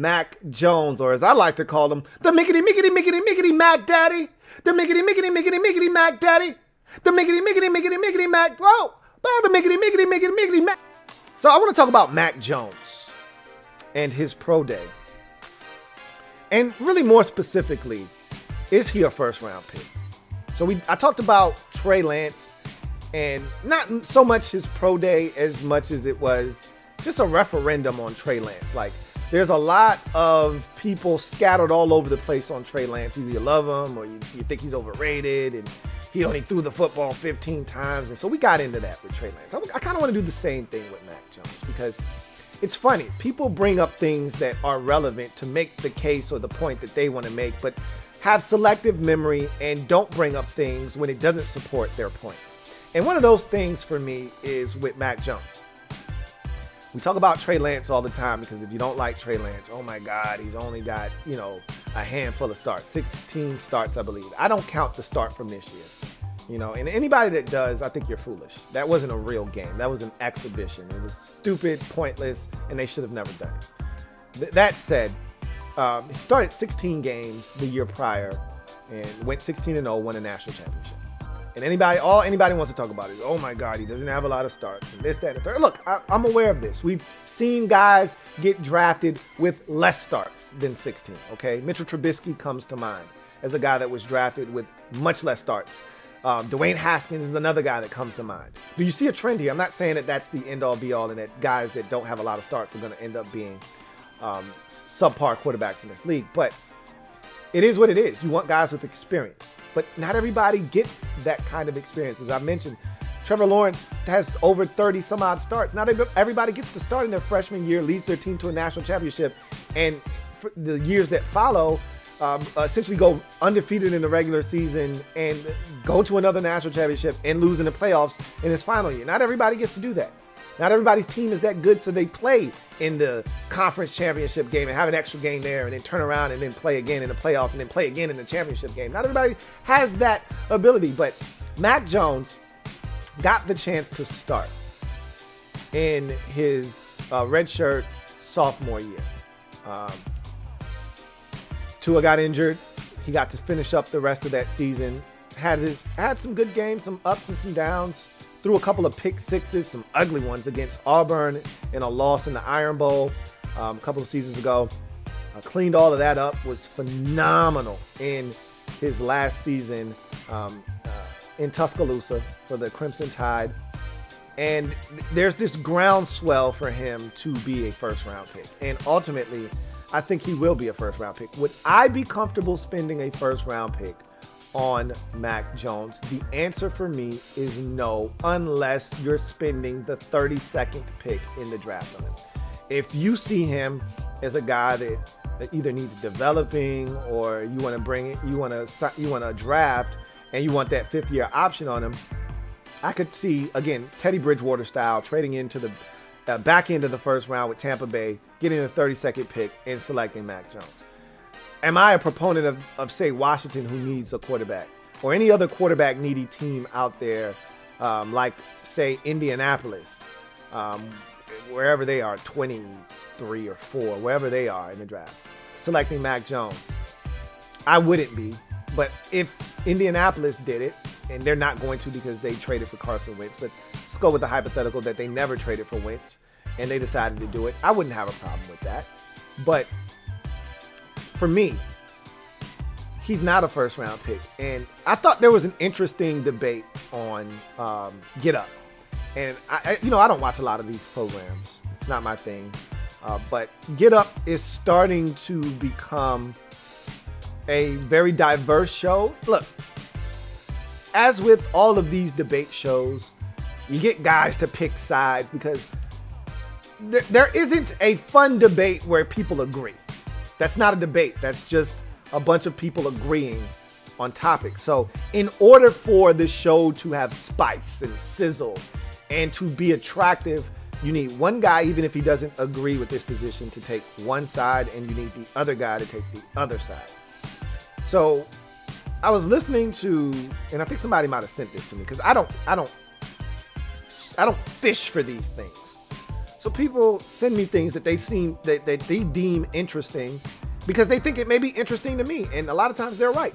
Mac Jones, or as I like to call him, the miggity Mac Daddy. The miggity Mac Daddy. The miggity Mac. Whoa. The miggity Mac. So I want to talk about Mac Jones and his pro day. And really more specifically, is he a first round pick? So I talked about Trey Lance and not so much his pro day as much as it was just a referendum on Trey Lance. Like, there's a lot of people scattered all over the place on Trey Lance. Either you love him or you think he's overrated and he only threw the football 15 times. And so we got into that with Trey Lance. I kind of want to do the same thing with Mac Jones because it's funny. People bring up things that are relevant to make the case or the point that they want to make, but have selective memory and don't bring up things when it doesn't support their point. And one of those things for me is with Mac Jones. We talk about Trey Lance all the time because if you don't like Trey Lance, oh my God, he's only got, a handful of starts, 16 starts, I believe. I don't count the start from this year, and anybody that does, I think you're foolish. That wasn't a real game. That was an exhibition. It was stupid, pointless, and they should have never done it. That said, he started 16 games the year prior and went 16-0, won a national championship. And anybody wants to talk about it. Oh my God, he doesn't have a lot of starts and this, that, and the third. Look, I'm aware of this. We've seen guys get drafted with less starts than 16, okay? Mitchell Trubisky comes to mind as a guy that was drafted with much less starts. Dwayne Haskins is another guy that comes to mind. Do you see a trend here? I'm not saying that that's the end-all, be-all and that guys that don't have a lot of starts are going to end up being subpar quarterbacks in this league, but it is what it is. You want guys with experience. But not everybody gets that kind of experience. As I mentioned, Trevor Lawrence has over 30 some odd starts. Not everybody gets to start in their freshman year, leads their team to a national championship, and for the years that follow, essentially go undefeated in the regular season and go to another national championship and lose in the playoffs in his final year. Not everybody gets to do that. Not everybody's team is that good, so they play in the conference championship game and have an extra game there and then turn around and then play again in the playoffs and then play again in the championship game. Not everybody has that ability, but Mac Jones got the chance to start in his redshirt sophomore year. Tua got injured. He got to finish up the rest of that season. Had some good games, some ups and some downs. Threw a couple of pick sixes, some ugly ones against Auburn in a loss in the Iron Bowl a couple of seasons ago. Cleaned all of that up, was phenomenal in his last season in Tuscaloosa for the Crimson Tide. And there's this groundswell for him to be a first-round pick. And ultimately, I think he will be a first-round pick. Would I be comfortable spending a first-round pick on Mac Jones? The answer for me is no, unless you're spending the 32nd pick in the draft on him. If you see him as a guy that either needs developing or you want to bring it, you want to draft and you want that fifth-year option on him, I could see, again, Teddy Bridgewater style, trading into the back end of the first round with Tampa Bay, getting a 32nd pick and selecting Mac Jones. Am I a proponent of, say, Washington, who needs a quarterback, or any other quarterback needy team out there, like, say, Indianapolis, wherever they are, 23 or 4, wherever they are in the draft, selecting Mac Jones? I wouldn't be, but if Indianapolis did it, and they're not going to because they traded for Carson Wentz, but let's go with the hypothetical that they never traded for Wentz, and they decided to do it, I wouldn't have a problem with that. But for me, he's not a first-round pick. And I thought there was an interesting debate on Get Up. And, I don't watch a lot of these programs. It's not my thing. But Get Up is starting to become a very diverse show. Look, as with all of these debate shows, you get guys to pick sides because there isn't a fun debate where people agree. That's not a debate. That's just a bunch of people agreeing on topics. So in order for the show to have spice and sizzle and to be attractive, you need one guy, even if he doesn't agree with this position, to take one side, and you need the other guy to take the other side. So I was listening to, and I think somebody might have sent this to me because I don't fish for these things. So people send me things that they deem interesting because they think it may be interesting to me. And a lot of times they're right.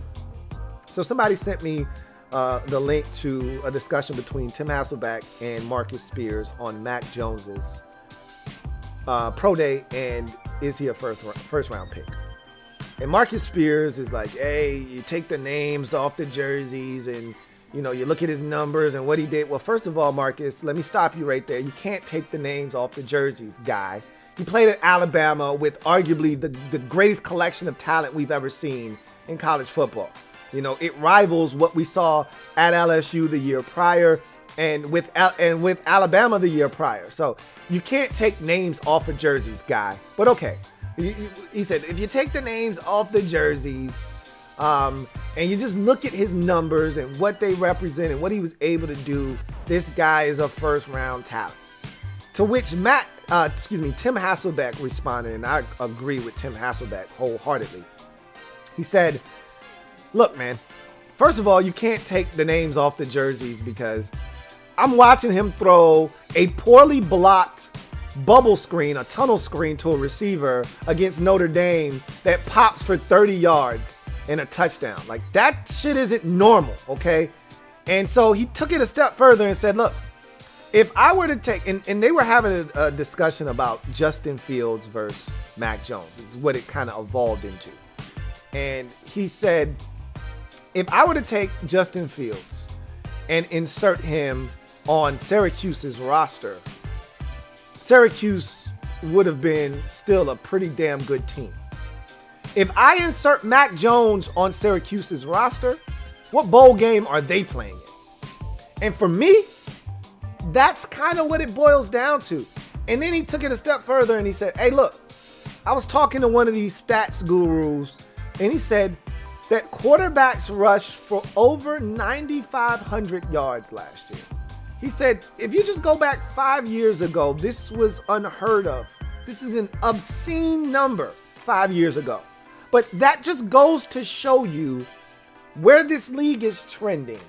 So somebody sent me the link to a discussion between Tim Hasselbeck and Marcus Spears on Mac Jones's pro day and is he a first round pick? And Marcus Spears is like, hey, you take the names off the jerseys and, you know, you look at his numbers and what he did. Well, first of all, Marcus, let me stop you right there. You can't take the names off the jerseys, guy. He played at Alabama with arguably the greatest collection of talent we've ever seen in college football. You know, it rivals what we saw at LSU the year prior and with Alabama the year prior. So you can't take names off of jerseys, guy. But okay. He said, if you take the names off the jerseys and you just look at his numbers and what they represent and what he was able to do, this guy is a first-round talent. To which Tim Hasselbeck responded, and I agree with Tim Hasselbeck wholeheartedly. He said, look, man, first of all, you can't take the names off the jerseys because I'm watching him throw a poorly blocked bubble screen, a tunnel screen to a receiver against Notre Dame that pops for 30 yards and a touchdown. Like, that shit isn't normal, okay? And so he took it a step further and said, look, if I were to take, and they were having a discussion about Justin Fields versus Mac Jones. It's what it kind of evolved into. And he said, if I were to take Justin Fields and insert him on Syracuse's roster, Syracuse would have been still a pretty damn good team. If I insert Mac Jones on Syracuse's roster, what bowl game are they playing in? And for me, that's kind of what it boils down to. And then he took it a step further and he said, hey, look, I was talking to one of these stats gurus and he said that quarterbacks rushed for over 9,500 yards last year. He said, if you just go back 5 years ago, this was unheard of. This is an obscene number 5 years ago. But that just goes to show you where this league is trending.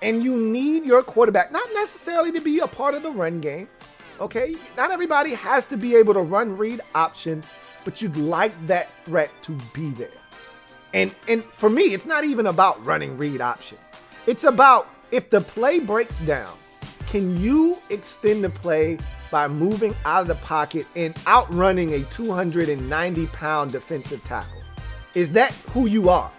And you need your quarterback, not necessarily to be a part of the run game. Okay? Not everybody has to be able to run read option, but you'd like that threat to be there. And for me, it's not even about running read option. It's about if the play breaks down, can you extend the play by moving out of the pocket and outrunning a 290-pound defensive tackle? Is that who you are?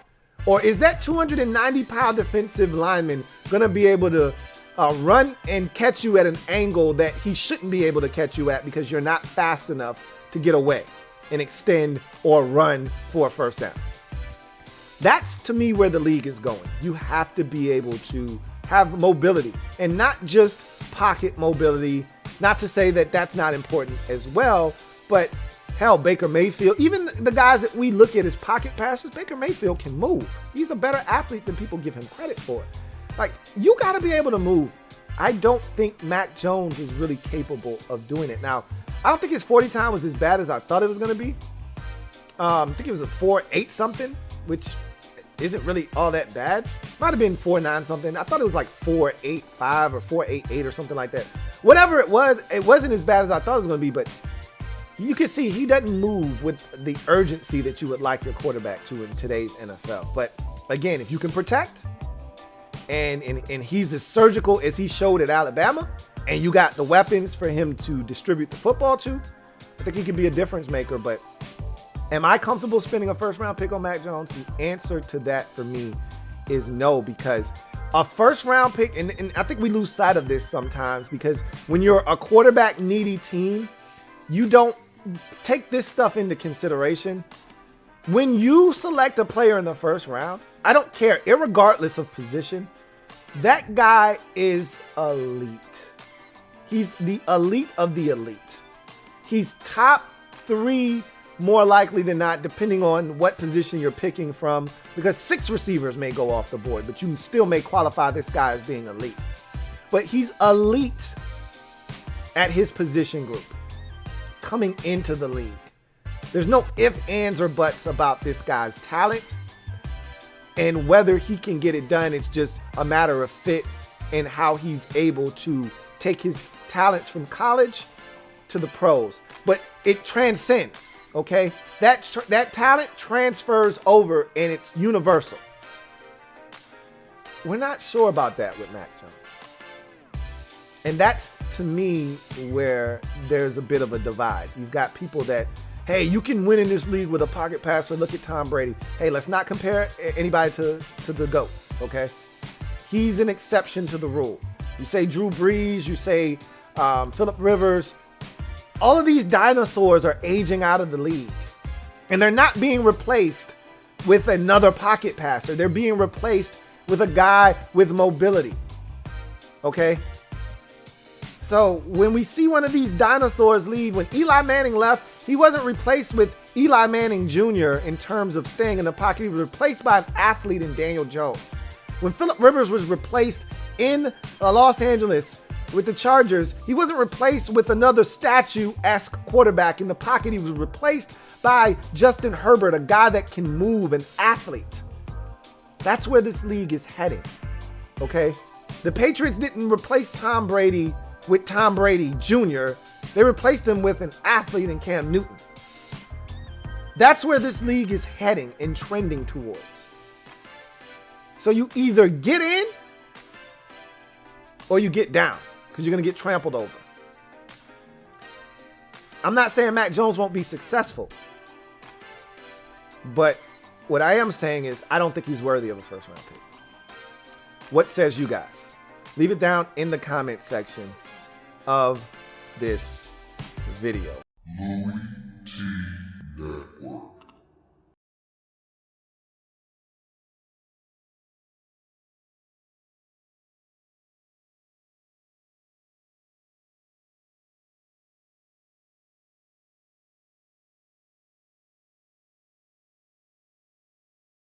Or is that 290-pound defensive lineman going to be able to run and catch you at an angle that he shouldn't be able to catch you at because you're not fast enough to get away and extend or run for a first down? That's, to me, where the league is going. You have to be able to have mobility and not just pocket mobility. Not to say that that's not important as well, but hell, Baker Mayfield, even the guys that we look at as pocket passers, Baker Mayfield can move. He's a better athlete than people give him credit for. Like, you got to be able to move. I don't think Mac Jones is really capable of doing it. Now, I don't think his 40 time was as bad as I thought it was going to be. I think it was a 4.8 something, which isn't really all that bad. Might have been 4.9 something. I thought it was like 4.85 or 4.88 or something like that. Whatever it wasn't as bad as I thought it was going to be, but you can see he doesn't move with the urgency that you would like your quarterback to in today's NFL. But again, if you can protect and he's as surgical as he showed at Alabama, and you got the weapons for him to distribute the football to, I think he can be a difference maker. But am I comfortable spending a first-round pick on Mac Jones? The answer to that for me is no, because a first-round pick, and I think we lose sight of this sometimes, because when you're a quarterback-needy team, you don't take this stuff into consideration. When you select a player in the first round, I don't care, irregardless of position, that guy is elite. He's the elite of the elite. He's top 3 more likely than not, depending on what position you're picking from, because 6 receivers may go off the board, but you still may qualify this guy as being elite. But he's elite at his position group coming into the league. There's no ifs, ands, or buts about this guy's talent and whether he can get it done. It's just a matter of fit and how he's able to take his talents from college to the pros, but it transcends. Okay, that talent transfers over and it's universal. We're not sure about that with Mac Jones. And that's, to me, where there's a bit of a divide. You've got people that, hey, you can win in this league with a pocket passer. Look at Tom Brady. Hey, let's not compare anybody to the GOAT, okay? He's an exception to the rule. You say Drew Brees, you say Phillip Rivers. All of these dinosaurs are aging out of the league. And they're not being replaced with another pocket passer. They're being replaced with a guy with mobility, okay? So when we see one of these dinosaurs leave, when Eli Manning left, he wasn't replaced with Eli Manning Jr. in terms of staying in the pocket. He was replaced by an athlete in Daniel Jones. When Phillip Rivers was replaced in Los Angeles with the Chargers, he wasn't replaced with another statue-esque quarterback in the pocket. He was replaced by Justin Herbert, a guy that can move, an athlete. That's where this league is heading, okay? The Patriots didn't replace Tom Brady with Tom Brady Jr. They replaced him with an athlete in Cam Newton. That's where this league is heading and trending towards. So you either get in or you get down, because you're going to get trampled over. I'm not saying Mac Jones won't be successful, but what I am saying is I don't think he's worthy of a first-round pick. What says you guys? Leave it down in the comment section of this video.